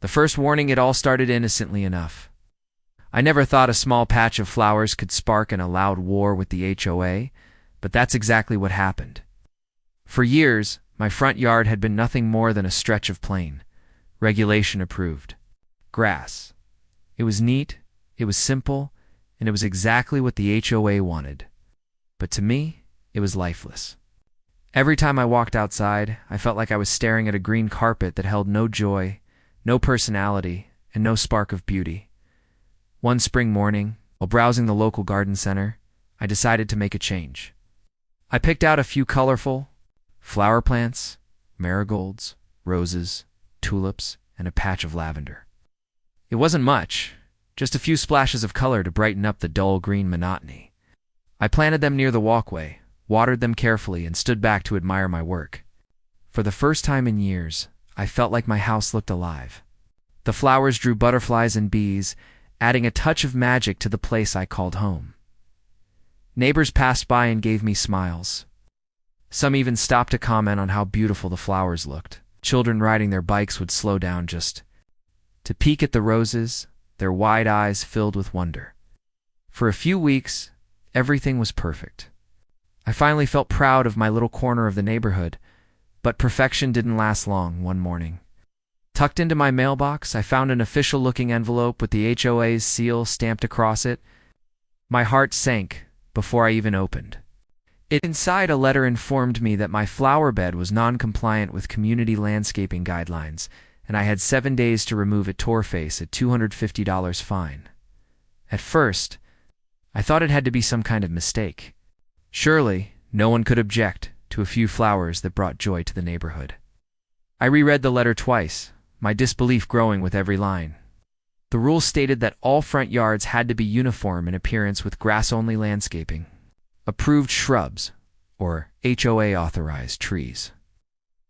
The first warning, it all started innocently enough. I never thought a small patch of flowers could spark an allowed war with the HOA, but that's exactly what happened. For years, my front yard had been nothing more than a stretch of plain, regulation-approved grass. It was neat, it was simple, and it was exactly what the HOA wanted. But to me, it was lifeless. Every time I walked outside, I felt like I was staring at a green carpet that held no joy, no personality, and no spark of beauty. One spring morning, while browsing the local garden center, I decided to make a change. I picked out a few colorful flower plants, marigolds, roses, tulips, and a patch of lavender. It wasn't much, just a few splashes of color to brighten up the dull green monotony. I planted them near the walkway, watered them carefully, and stood back to admire my work. For the first time in years, I felt like my house looked alive. The flowers drew butterflies and bees, adding a touch of magic to the place I called home. Neighbors passed by and gave me smiles. Some even stopped to comment on how beautiful the flowers looked. Children riding their bikes would slow down just to peek at the roses, their wide eyes filled with wonder. For a few weeks, everything was perfect. I finally felt proud of my little corner of the neighborhood, but perfection didn't last long. One morning, tucked into my mailbox, I found an official-looking envelope with the HOA's seal stamped across it. My heart sank before I even opened. Inside, a letter informed me that my flower bed was non-compliant with community landscaping guidelines, and I had 7 days to remove it. Tore face at $250 fine. At first, I thought it had to be some kind of mistake. Surely, no one could object to a few flowers that brought joy to the neighborhood. I reread the letter twice, my disbelief growing with every line. The rule stated that all front yards had to be uniform in appearance with grass-only landscaping, approved shrubs, or HOA-authorized trees.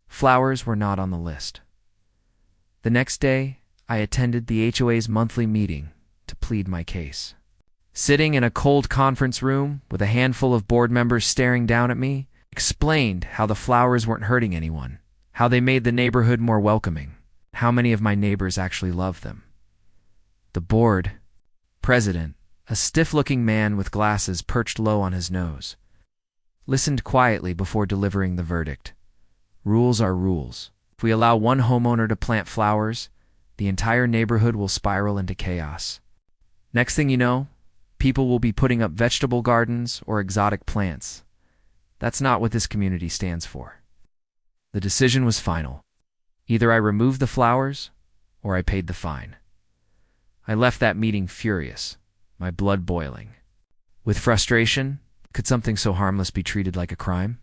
Flowers were not on the list. The next day, I attended the HOA's monthly meeting to plead my case. Sitting in a cold conference room with a handful of board members staring down at me, explained how the flowers weren't hurting anyone, how they made the neighborhood more welcoming, how many of my neighbors actually loved them. The board president, a stiff-looking man with glasses perched low on his nose, listened quietly before delivering the verdict. Rules are rules. If we allow one homeowner to plant flowers, the entire neighborhood will spiral into chaos. Next thing you know, people will be putting up vegetable gardens or exotic plants. That's not what this community stands for. The decision was final. Either I removed the flowers, or I paid the fine. I left that meeting furious, my blood boiling. With frustration, could something so harmless be treated like a crime?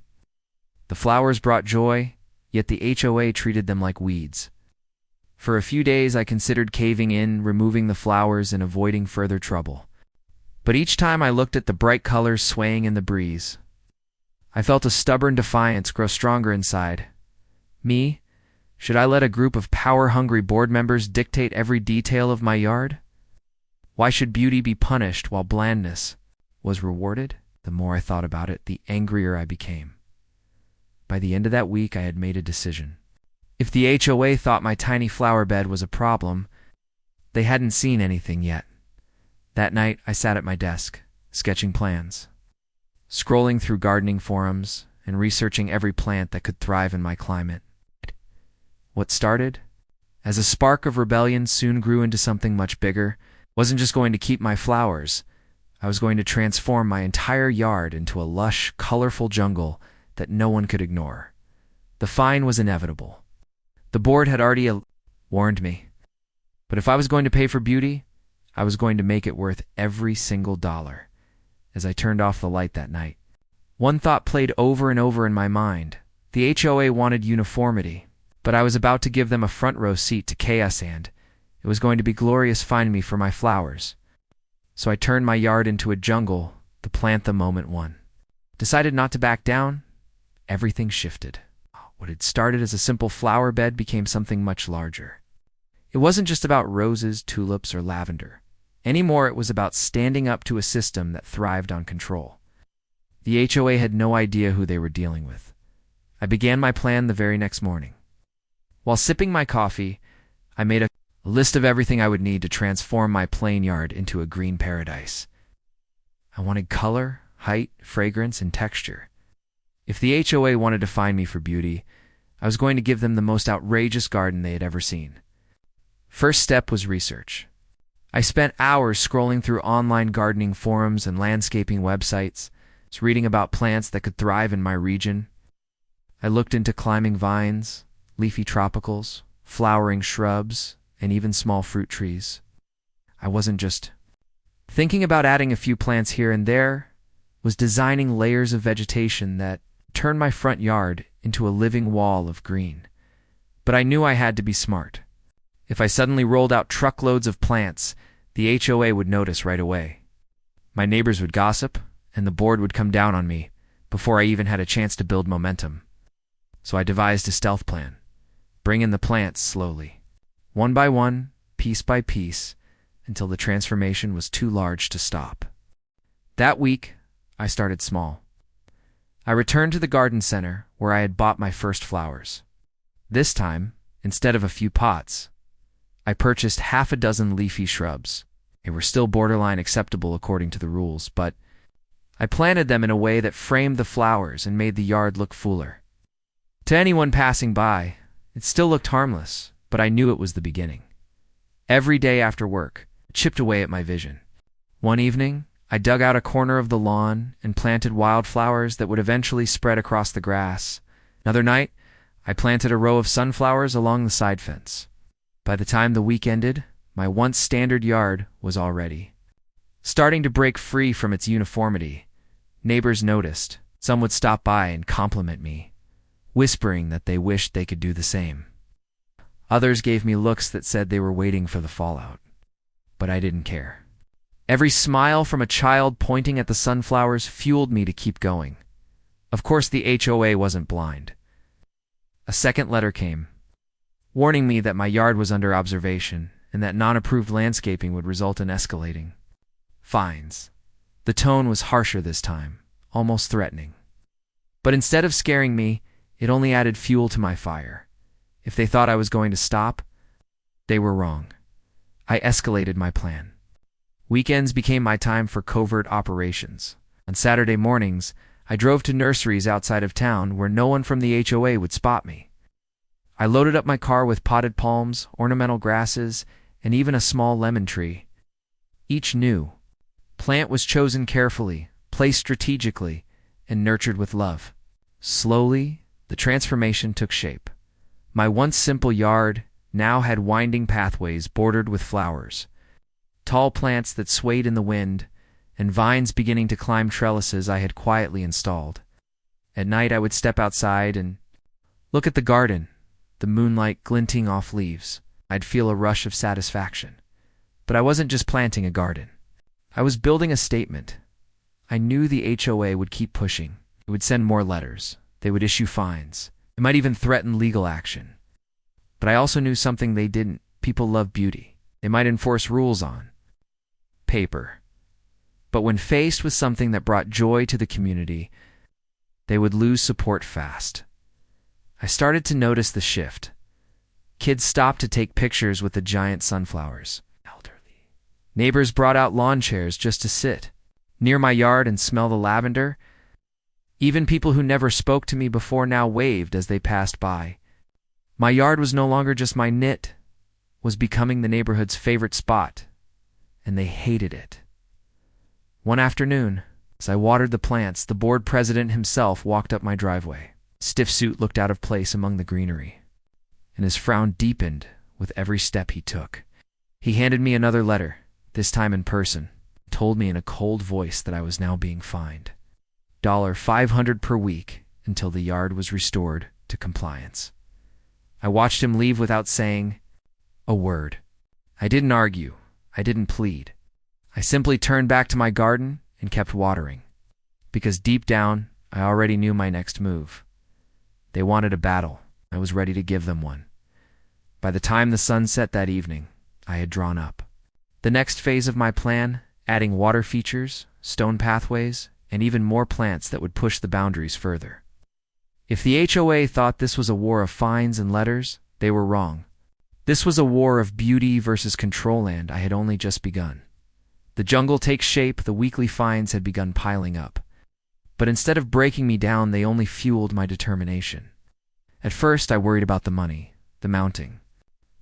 The flowers brought joy, yet the HOA treated them like weeds. For a few days I considered caving in, removing the flowers, and avoiding further trouble. But each time I looked at the bright colors swaying in the breeze, I felt a stubborn defiance grow stronger inside. Me? Should I let a group of power-hungry board members dictate every detail of my yard? Why should beauty be punished while blandness was rewarded? The more I thought about it, the angrier I became. By the end of that week, I had made a decision. If the HOA thought my tiny flower bed was a problem, they hadn't seen anything yet. That night, I sat at my desk, sketching plans, scrolling through gardening forums, and researching every plant that could thrive in my climate. What started as a spark of rebellion soon grew into something much bigger. Wasn't just going to keep my flowers. I was going to transform my entire yard into a lush, colorful jungle that no one could ignore. The fine was inevitable. The board had already warned me. But if I was going to pay for beauty, I was going to make it worth every single dollar. As I turned off the light that night, one thought played over and over in my mind. The HOA wanted uniformity, but I was about to give them a front row seat to chaos, and it was going to be glorious finding me for my flowers. So I turned my yard into a jungle to plant the moment one. Decided not to back down. Everything shifted. What had started as a simple flower bed became something much larger. It wasn't just about roses, tulips, or lavender. Anymore, it was about standing up to a system that thrived on control. The HOA had no idea who they were dealing with. I began my plan the very next morning. While sipping my coffee, I made a a list of everything I would need to transform my plain yard into a green paradise. I wanted color, height, fragrance, and texture. If the HOA wanted to find me for beauty, I was going to give them the most outrageous garden they had ever seen. First step was research. I spent hours scrolling through online gardening forums and landscaping websites, reading about plants that could thrive in my region. I looked into climbing vines, leafy tropicals, flowering shrubs, and even small fruit trees. I wasn't just thinking about adding a few plants here and there, was designing layers of vegetation that turned my front yard into a living wall of green. But I knew I had to be smart. If I suddenly rolled out truckloads of plants, the HOA would notice right away. My neighbors would gossip, and the board would come down on me before I even had a chance to build momentum. So I devised a stealth plan. Bring in the plants slowly, one by one, piece by piece, until the transformation was too large to stop. That week, I started small. I returned to the garden center where I had bought my first flowers. This time, instead of a few pots, I purchased half a dozen leafy shrubs. They were still borderline acceptable according to the rules, but I planted them in a way that framed the flowers and made the yard look fuller. To anyone passing by, it still looked harmless, but I knew it was the beginning. Every day after work, I chipped away at my vision. One evening, I dug out a corner of the lawn and planted wildflowers that would eventually spread across the grass. Another night, I planted a row of sunflowers along the side fence. By the time the week ended, my once standard yard was all ready. Starting to break free from its uniformity, neighbors noticed. Some would stop by and compliment me, whispering that they wished they could do the same. Others gave me looks that said they were waiting for the fallout. But I didn't care. Every smile from a child pointing at the sunflowers fueled me to keep going. Of course, the HOA wasn't blind. A second letter came, warning me that my yard was under observation and that non-approved landscaping would result in escalating fines. The tone was harsher this time, almost threatening. But instead of scaring me, it only added fuel to my fire. If they thought I was going to stop, they were wrong. I escalated my plan. Weekends became my time for covert operations. On Saturday mornings, I drove to nurseries outside of town where no one from the HOA would spot me. I loaded up my car with potted palms, ornamental grasses, and even a small lemon tree. Each new plant was chosen carefully, placed strategically, and nurtured with love. Slowly, the transformation took shape. My once simple yard now had winding pathways bordered with flowers, tall plants that swayed in the wind, and vines beginning to climb trellises I had quietly installed. At night I would step outside and look at the garden, the moonlight glinting off leaves. I'd feel a rush of satisfaction. But I wasn't just planting a garden. I was building a statement. I knew the HOA would keep pushing. It would send more letters. They would issue fines. It might even threaten legal action. But I also knew something they didn't. People love beauty. They might enforce rules on paper. But when faced with something that brought joy to the community, they would lose support fast. I started to notice the shift. Kids stopped to take pictures with the giant sunflowers. Elderly neighbors brought out lawn chairs just to sit near my yard and smell the lavender. Even people who never spoke to me before now waved as they passed by. My yard was no longer just my nit, was becoming the neighborhood's favorite spot, and they hated it. One afternoon, as I watered the plants, the board president himself walked up my driveway. Stiff suit looked out of place among the greenery, and his frown deepened with every step he took. He handed me another letter, this time in person, told me in a cold voice that I was now being fined $500 per week until the yard was restored to compliance. I watched him leave without saying a word. I didn't argue. I didn't plead. I simply turned back to my garden and kept watering, because deep down, I already knew my next move. They wanted a battle. I was ready to give them one. By the time the sun set that evening, I had drawn up the next phase of my plan, adding water features, stone pathways, and even more plants that would push the boundaries further. If the HOA thought this was a war of fines and letters, they were wrong. This was a war of beauty versus control, and I had only just begun. The jungle takes shape, the weekly fines had begun piling up. But instead of breaking me down, they only fueled my determination. At first, I worried about the money, the mounting,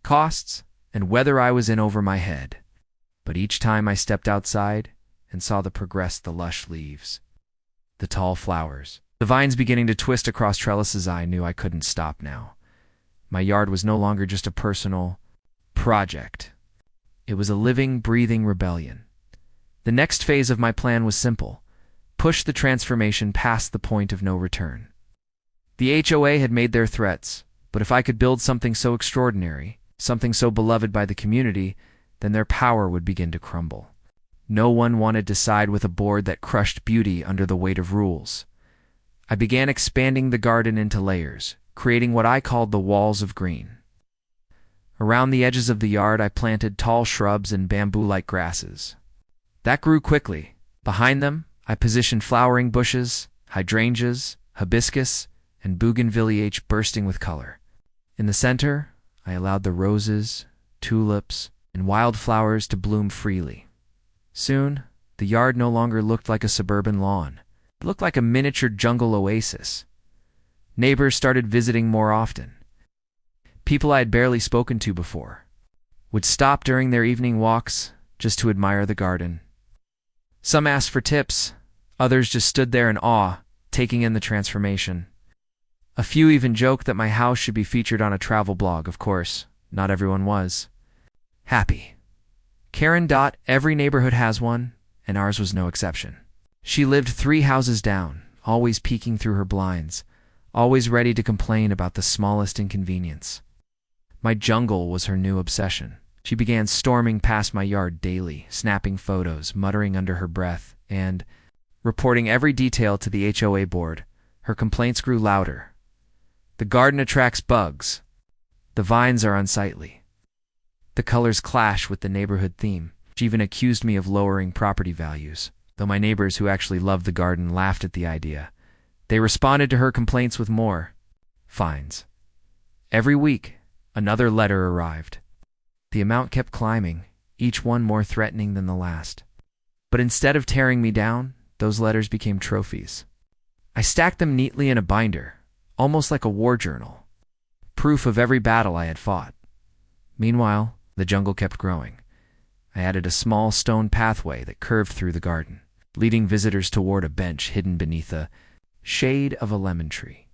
costs, and whether I was in over my head. But each time I stepped outside and saw the lush leaves, the tall flowers, the vines beginning to twist across trellises, I knew I couldn't stop now. My yard was no longer just a personal project. It was a living, breathing rebellion. The next phase of my plan was simple: push the transformation past the point of no return. The HOA had made their threats, but if I could build something so extraordinary, something so beloved by the community, then their power would begin to crumble. No one wanted to side with a board that crushed beauty under the weight of rules. I began expanding the garden into layers, creating what I called the walls of green. Around the edges of the yard, I planted tall shrubs and bamboo-like grasses. That grew quickly. Behind them, I positioned flowering bushes, hydrangeas, hibiscus, and bougainvillea bursting with color. In the center, I allowed the roses, tulips, and wildflowers to bloom freely. Soon, the yard no longer looked like a suburban lawn. It looked like a miniature jungle oasis. Neighbors started visiting more often. People I had barely spoken to before would stop during their evening walks just to admire the garden. Some asked for tips, others just stood there in awe, taking in the transformation. A few even joked that my house should be featured on a travel blog. Of course, not everyone was happy. Karen. Every neighborhood has one, and ours was no exception. She lived 3 houses down, always peeking through her blinds, always ready to complain about the smallest inconvenience. My jungle was her new obsession. She began storming past my yard daily, snapping photos, muttering under her breath, and reporting every detail to the HOA board. Her complaints grew louder. The garden attracts bugs. The vines are unsightly. The colors clash with the neighborhood theme. She even accused me of lowering property values, though my neighbors who actually loved the garden laughed at the idea. They responded to her complaints with more fines. Every week, another letter arrived. The amount kept climbing, each one more threatening than the last. But instead of tearing me down, those letters became trophies. I stacked them neatly in a binder, almost like a war journal, proof of every battle I had fought. Meanwhile, the jungle kept growing. I added a small stone pathway that curved through the garden, leading visitors toward a bench hidden beneath the shade of a lemon tree.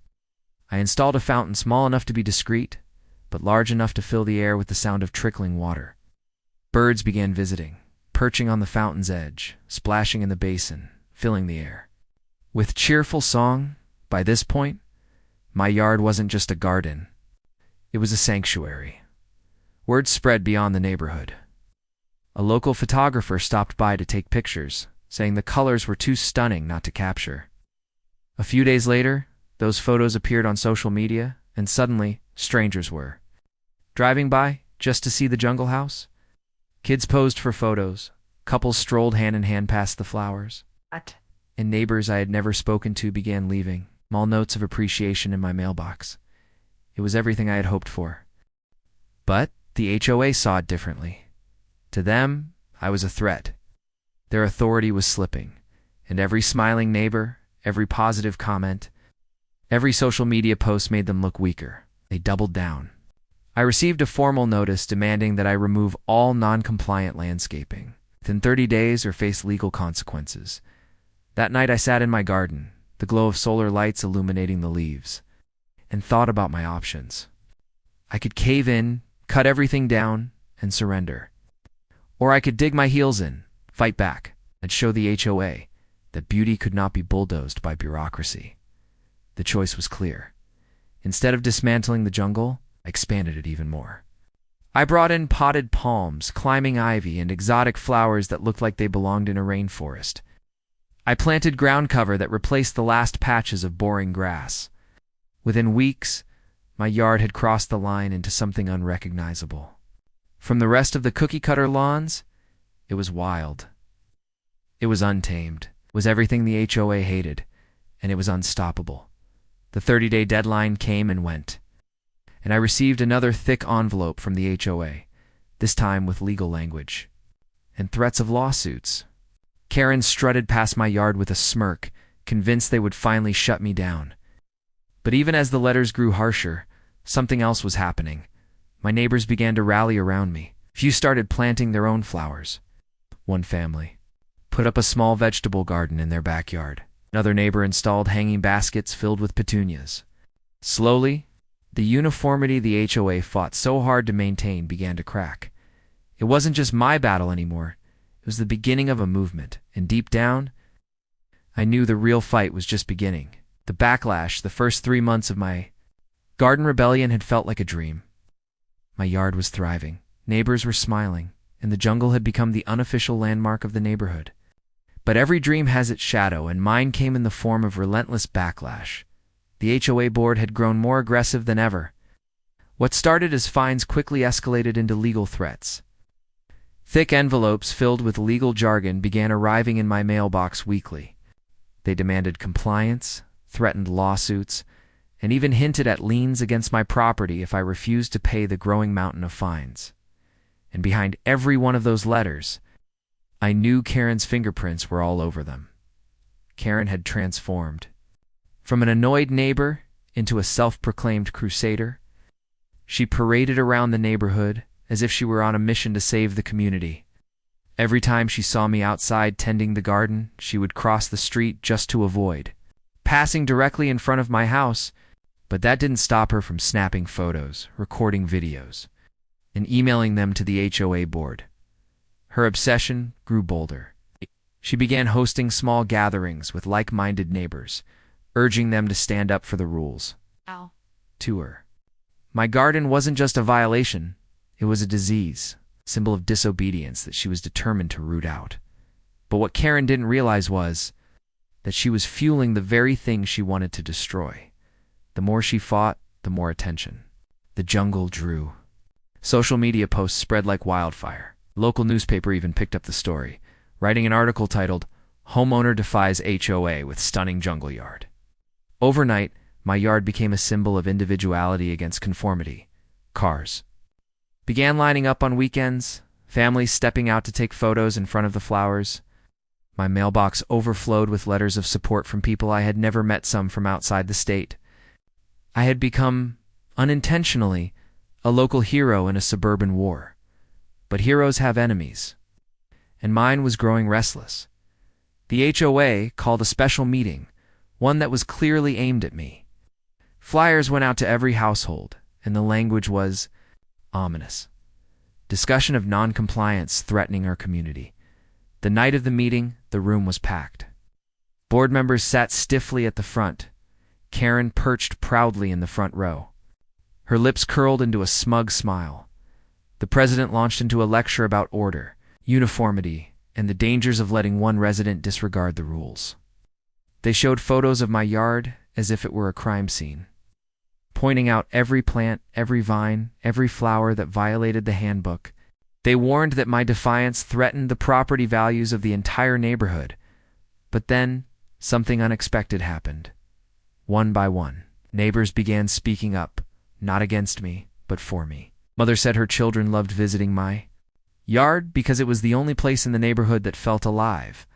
I installed a fountain small enough to be discreet, but large enough to fill the air with the sound of trickling water. Birds began visiting, perching on the fountain's edge, splashing in the basin, filling the air with cheerful song. By this point, my yard wasn't just a garden. It was a sanctuary. Word spread beyond the neighborhood. A local photographer stopped by to take pictures, saying the colors were too stunning not to capture. A few days later, those photos appeared on social media, and suddenly, strangers were driving by just to see the jungle house. Kids posed for photos, couples strolled hand in hand past the flowers, and neighbors I had never spoken to began leaving small notes of appreciation in my mailbox. It was everything I had hoped for. But the HOA saw it differently. To them, I was a threat. Their authority was slipping, and every smiling neighbor, every positive comment, every social media post made them look weaker. They doubled down. I received a formal notice demanding that I remove all non-compliant landscaping within 30 days or face legal consequences. That night I sat in my garden, the glow of solar lights illuminating the leaves, and thought about my options. I could cave in, cut everything down, and surrender. Or I could dig my heels in, fight back, and show the HOA that beauty could not be bulldozed by bureaucracy. The choice was clear. Instead of dismantling the jungle, I expanded it even more. I brought in potted palms, climbing ivy, and exotic flowers that looked like they belonged in a rainforest. I planted ground cover that replaced the last patches of boring grass. Within weeks, my yard had crossed the line into something unrecognizable. From the rest of the cookie-cutter lawns, it was wild. It was untamed. It was everything the HOA hated, and it was unstoppable. The 30-day deadline came and went, and I received another thick envelope from the HOA, this time with legal language and threats of lawsuits. Karen strutted past my yard with a smirk, convinced they would finally shut me down. But even as the letters grew harsher, something else was happening. My neighbors began to rally around me. Few started planting their own flowers. One family put up a small vegetable garden in their backyard. Another neighbor installed hanging baskets filled with petunias. Slowly, the uniformity the HOA fought so hard to maintain began to crack. It wasn't just my battle anymore. It was the beginning of a movement, and deep down, I knew the real fight was just beginning. The backlash, the first 3 months of my garden rebellion had felt like a dream. My yard was thriving, neighbors were smiling, and the jungle had become the unofficial landmark of the neighborhood. But every dream has its shadow, and mine came in the form of relentless backlash. The HOA board had grown more aggressive than ever. What started as fines quickly escalated into legal threats. Thick envelopes filled with legal jargon began arriving in my mailbox weekly. They demanded compliance, threatened lawsuits, and even hinted at liens against my property if I refused to pay the growing mountain of fines. And behind every one of those letters, I knew Karen's fingerprints were all over them. Karen had transformed. From an annoyed neighbor into a self-proclaimed crusader, she paraded around the neighborhood as if she were on a mission to save the community. Every time she saw me outside tending the garden, she would cross the street just to avoid passing directly in front of my house, but that didn't stop her from snapping photos, recording videos, and emailing them to the HOA board. Her obsession grew bolder. She began hosting small gatherings with like-minded neighbors, urging them to stand up for the rules. To her, my garden wasn't just a violation, it was a disease, symbol of disobedience that she was determined to root out. But what Karen didn't realize was that she was fueling the very thing she wanted to destroy. The more she fought, the more attention the jungle drew. Social media posts spread like wildfire. Local newspaper even picked up the story, writing an article titled, "Homeowner Defies HOA with Stunning Jungle Yard." Overnight, my yard became a symbol of individuality against conformity. Cars began lining up on weekends, families stepping out to take photos in front of the flowers. My mailbox overflowed with letters of support from people I had never met, some from outside the state. I had become, unintentionally, a local hero in a suburban war. But heroes have enemies, and mine was growing restless. The HOA called a special meeting, one that was clearly aimed at me. Flyers went out to every household, and the language was ominous. Discussion of non-compliance threatening our community. The night of the meeting, the room was packed. Board members sat stiffly at the front. Karen perched proudly in the front row. Her lips curled into a smug smile. The president launched into a lecture about order, uniformity, and the dangers of letting one resident disregard the rules. They showed photos of my yard as if it were a crime scene, pointing out every plant, every vine, every flower that violated the handbook. They warned that my defiance threatened the property values of the entire neighborhood. But then, something unexpected happened. One by one, neighbors began speaking up, not against me, but for me. Mother said her children loved visiting my yard because it was the only place in the neighborhood that felt alive.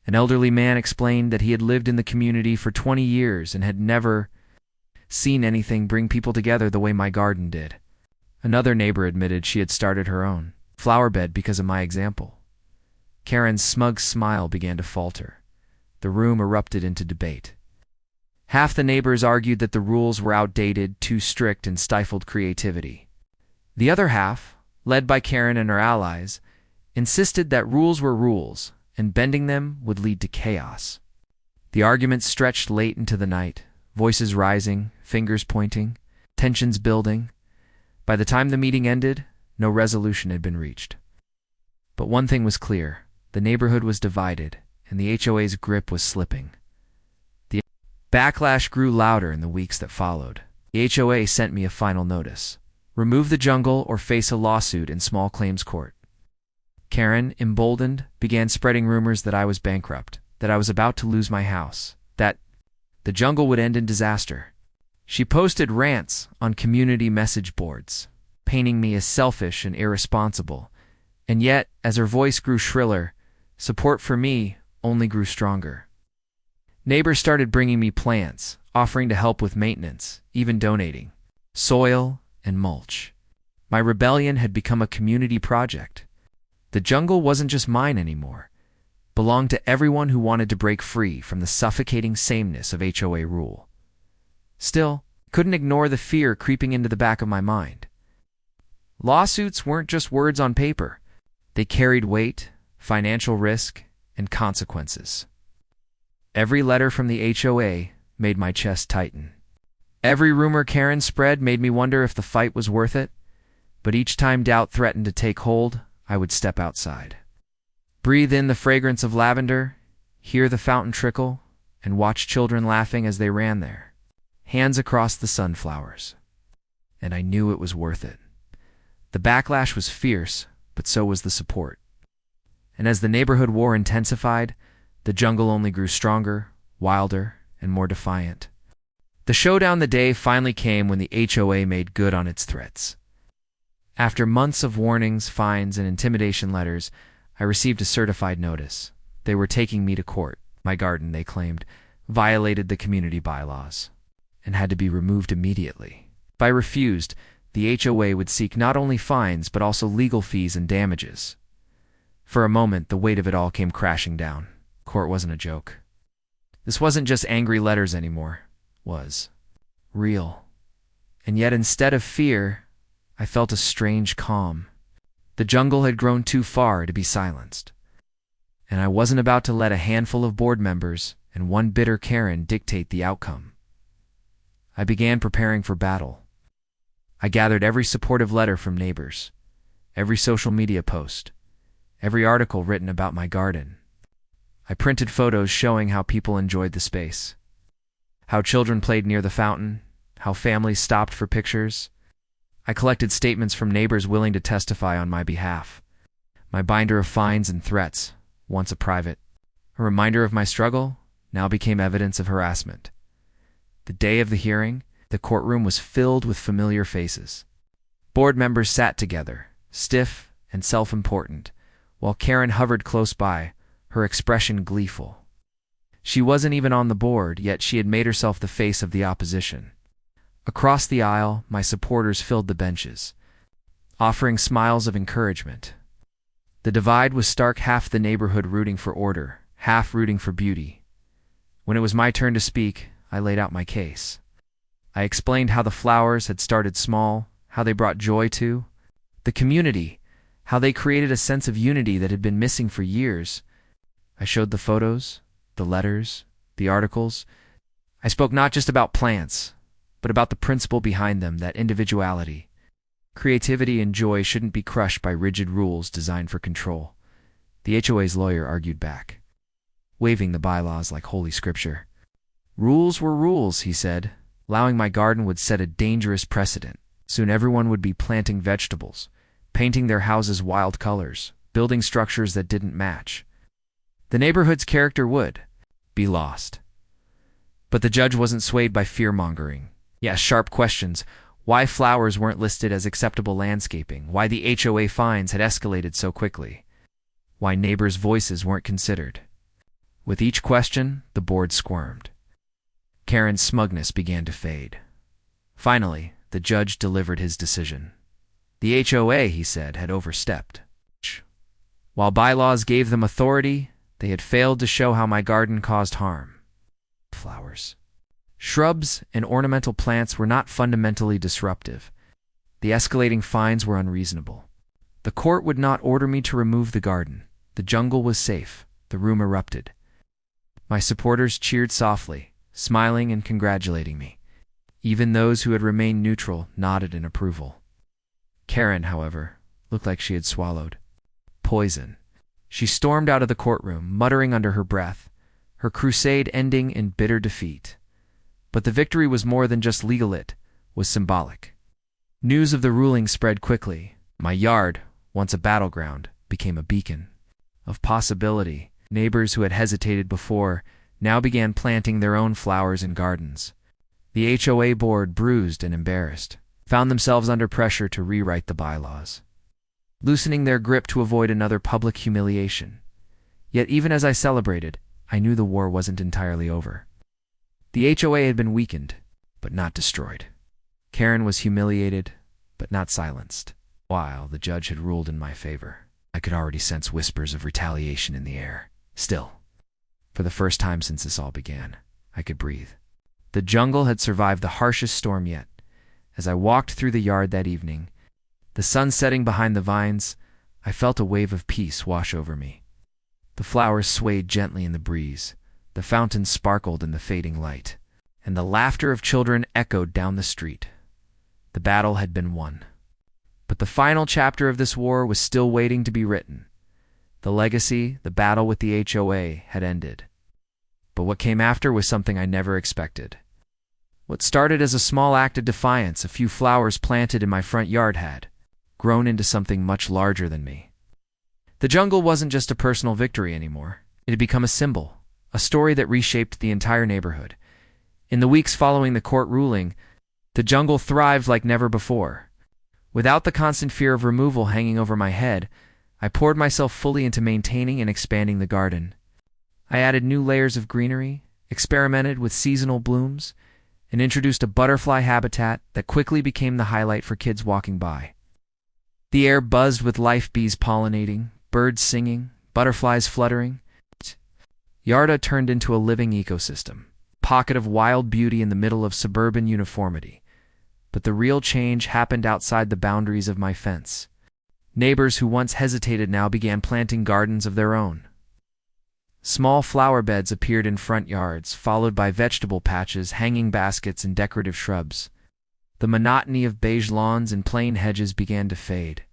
An elderly man explained that he had lived in the community for 20 years and had never seen anything bring people together the way my garden did. Another neighbor admitted she had started her own flower bed because of my example. Karen's smug smile began to falter. The room erupted into debate. Half the neighbors argued that the rules were outdated, too strict, and stifled creativity. The other half, led by Karen and her allies, insisted that rules were rules, and bending them would lead to chaos. The arguments stretched late into the night, voices rising, fingers pointing, tensions building. By the time the meeting ended, no resolution had been reached. But one thing was clear: the neighborhood was divided, and the HOA's grip was slipping. The backlash grew louder in the weeks that followed. The HOA sent me a final notice: remove the jungle or face a lawsuit in small claims court. Karen, emboldened, began spreading rumors that I was bankrupt, that I was about to lose my house, that the jungle would end in disaster. She posted rants on community message boards, painting me as selfish and irresponsible. And yet, as her voice grew shriller, support for me only grew stronger. Neighbors started bringing me plants, offering to help with maintenance, even donating soil and mulch. My rebellion had become a community project. The jungle wasn't just mine anymore. It belonged to everyone who wanted to break free from the suffocating sameness of HOA rule. Still, I couldn't ignore the fear creeping into the back of my mind. Lawsuits weren't just words on paper. They carried weight, financial risk, and consequences. Every letter from the HOA made my chest tighten. Every rumor Karen spread made me wonder if the fight was worth it, but each time doubt threatened to take hold, I would step outside. Breathe in the fragrance of lavender, hear the fountain trickle, and watch children laughing as they ran there, hands across the sunflowers. And I knew it was worth it. The backlash was fierce, but so was the support. And as the neighborhood war intensified, the jungle only grew stronger, wilder, and more defiant. The showdown the day finally came when the HOA made good on its threats. After months of warnings, fines, and intimidation letters, I received a certified notice. They were taking me to court. My garden, they claimed, violated the community bylaws and had to be removed immediately. If I refused, the HOA would seek not only fines but also legal fees and damages. For a moment, the weight of it all came crashing down. Court wasn't a joke. This wasn't just angry letters anymore. It was real. And yet instead of fear, I felt a strange calm. The jungle had grown too far to be silenced. And I wasn't about to let a handful of board members and one bitter Karen dictate the outcome. I began preparing for battle. I gathered every supportive letter from neighbors, every social media post, every article written about my garden. I printed photos showing how people enjoyed the space, how children played near the fountain, how families stopped for pictures. I collected statements from neighbors willing to testify on my behalf. My binder of fines and threats, once a private, a reminder of my struggle, now became evidence of harassment. The day of the hearing, the courtroom was filled with familiar faces. Board members sat together, stiff and self-important, while Karen hovered close by, her expression gleeful. She wasn't even on the board, yet she had made herself the face of the opposition. Across the aisle, my supporters filled the benches, offering smiles of encouragement. The divide was stark, half the neighborhood rooting for order, half rooting for beauty. When it was my turn to speak, I laid out my case. I explained how the flowers had started small, how they brought joy to the community, how they created a sense of unity that had been missing for years. I showed the photos, the letters, the articles. I spoke not just about plants, but about the principle behind them, that individuality, creativity, and joy shouldn't be crushed by rigid rules designed for control. The HOA's lawyer argued back, waving the bylaws like holy scripture. Rules were rules, he said. Allowing my garden would set a dangerous precedent. Soon everyone would be planting vegetables, painting their houses wild colors, building structures that didn't match. The neighborhood's character would be lost. But the judge wasn't swayed by fear-mongering. He asked sharp questions: why flowers weren't listed as acceptable landscaping, why the HOA fines had escalated so quickly, why neighbors' voices weren't considered. With each question, the board squirmed. Karen's smugness began to fade. Finally, the judge delivered his decision. The HOA, he said, had overstepped. While bylaws gave them authority, they had failed to show how my garden caused harm. Flowers, shrubs, and ornamental plants were not fundamentally disruptive. The escalating fines were unreasonable. The court would not order me to remove the garden. The jungle was safe. The room erupted. My supporters cheered softly, smiling and congratulating me. Even those who had remained neutral nodded in approval. Karen, however, looked like she had swallowed poison. She stormed out of the courtroom, muttering under her breath, her crusade ending in bitter defeat. But the victory was more than just legal, it was symbolic. News of the ruling spread quickly. My yard, once a battleground, became a beacon of possibility. Neighbors who had hesitated before now began planting their own flowers and gardens. The HOA board, bruised and embarrassed, found themselves under pressure to rewrite the bylaws, loosening their grip to avoid another public humiliation. Yet even as I celebrated, I knew the war wasn't entirely over. The HOA had been weakened, but not destroyed. Karen was humiliated, but not silenced. While the judge had ruled in my favor, I could already sense whispers of retaliation in the air. Still, for the first time since this all began, I could breathe. The jungle had survived the harshest storm yet. As I walked through the yard that evening, the sun setting behind the vines, I felt a wave of peace wash over me. The flowers swayed gently in the breeze, the fountain sparkled in the fading light, and the laughter of children echoed down the street. The battle had been won. But the final chapter of this war was still waiting to be written. The legacy, the battle with the HOA, had ended. But what came after was something I never expected. What started as a small act of defiance, a few flowers planted in my front yard, had grown into something much larger than me. The jungle wasn't just a personal victory anymore. It had become a symbol, a story that reshaped the entire neighborhood. In the weeks following the court ruling, the jungle thrived like never before. Without the constant fear of removal hanging over my head, I poured myself fully into maintaining and expanding the garden. I added new layers of greenery, experimented with seasonal blooms, and introduced a butterfly habitat that quickly became the highlight for kids walking by. The air buzzed with life, bees pollinating, birds singing, butterflies fluttering. Yarda turned into a living ecosystem, a pocket of wild beauty in the middle of suburban uniformity. But the real change happened outside the boundaries of my fence. Neighbors who once hesitated now began planting gardens of their own. Small flower beds appeared in front yards, followed by vegetable patches, hanging baskets, and decorative shrubs. The monotony of beige lawns and plain hedges began to fade.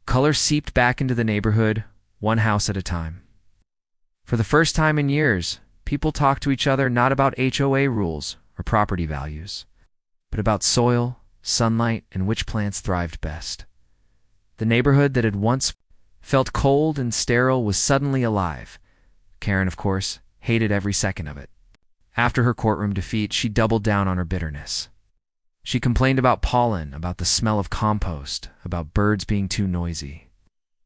Color seeped back into the neighborhood, one house at a time. For the first time in years, people talked to each other not about HOA rules or property values, but about soil, sunlight, and which plants thrived best. The neighborhood that had once felt cold and sterile was suddenly alive. Karen, of course, hated every second of it. After her courtroom defeat, she doubled down on her bitterness. She complained about pollen, about the smell of compost, about birds being too noisy.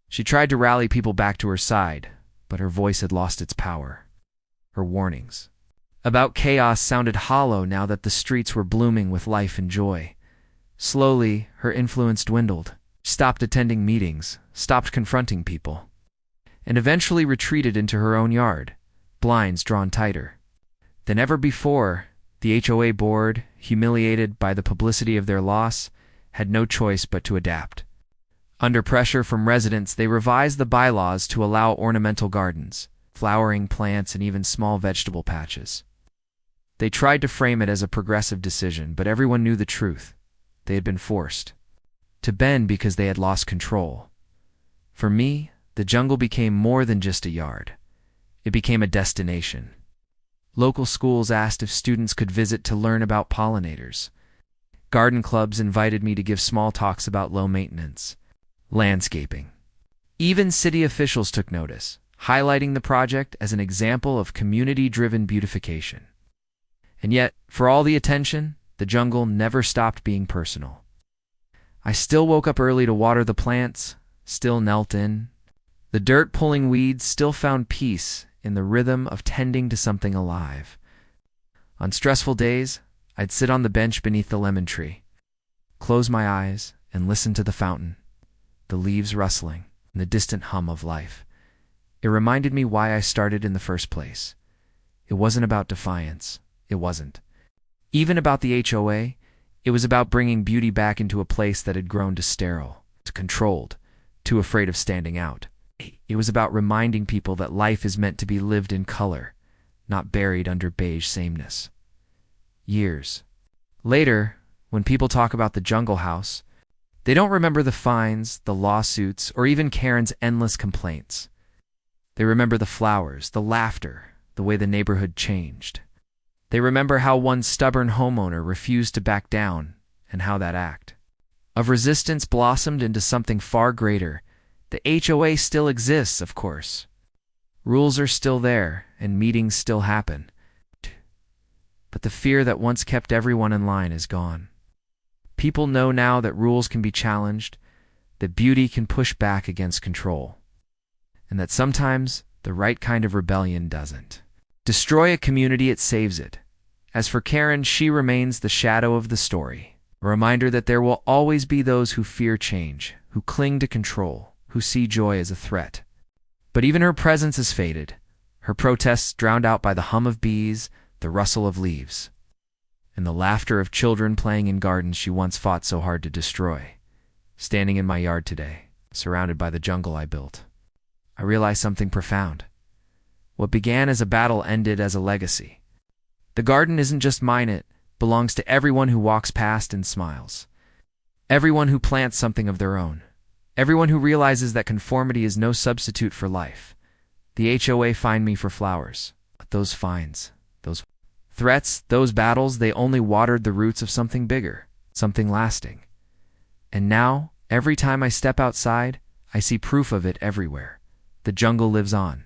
She tried to rally people back to her side, but her voice had lost its power. Her warnings about chaos sounded hollow now that the streets were blooming with life and joy. Slowly, her influence dwindled. She stopped attending meetings, stopped confronting people, and eventually retreated into her own yard, blinds drawn tighter. Than ever before, the HOA board, humiliated by the publicity of their loss, had no choice but to adapt. Under pressure from residents, they revised the bylaws to allow ornamental gardens, flowering plants, and even small vegetable patches. They tried to frame it as a progressive decision, but everyone knew the truth. They had been forced to bend because they had lost control. For me, the jungle became more than just a yard. It became a destination. Local schools asked if students could visit to learn about pollinators. Garden clubs invited me to give small talks about low maintenance, landscaping. Even city officials took notice, highlighting the project as an example of community-driven beautification. And yet, for all the attention, the jungle never stopped being personal. I still woke up early to water the plants, still knelt in. The dirt pulling weeds still found peace in the rhythm of tending to something alive. On stressful days, I'd sit on the bench beneath the lemon tree, close my eyes, and listen to the fountain, the leaves rustling, and the distant hum of life. It reminded me why I started in the first place. It wasn't about defiance. It wasn't even about the HOA. It was about bringing beauty back into a place that had grown too sterile, too controlled, too afraid of standing out. It was about reminding people that life is meant to be lived in color, not buried under beige sameness. Years later, when people talk about the jungle house, they don't remember the fines, the lawsuits, or even Karen's endless complaints. They remember the flowers, the laughter, the way the neighborhood changed. They remember how one stubborn homeowner refused to back down, and how that act of resistance blossomed into something far greater. The HOA still exists, of course. Rules are still there, and meetings still happen. but the fear that once kept everyone in line is gone. People know now that rules can be challenged, that beauty can push back against control, and that sometimes the right kind of rebellion doesn't destroy a community, it saves it. As for Karen, she remains the shadow of the story, a reminder that there will always be those who fear change, who cling to control, who see joy as a threat. But even her presence has faded, her protests drowned out by the hum of bees, the rustle of leaves, and the laughter of children playing in gardens she once fought so hard to destroy. Standing in my yard today, surrounded by the jungle I built, I realized something profound. What began as a battle ended as a legacy. The garden isn't just mine, it belongs to everyone who walks past and smiles. Everyone who plants something of their own. Everyone who realizes that conformity is no substitute for life. The HOA fined me for flowers, but those fines, those threats, those battles, they only watered the roots of something bigger, something lasting. And now, every time I step outside, I see proof of it everywhere. The jungle lives on,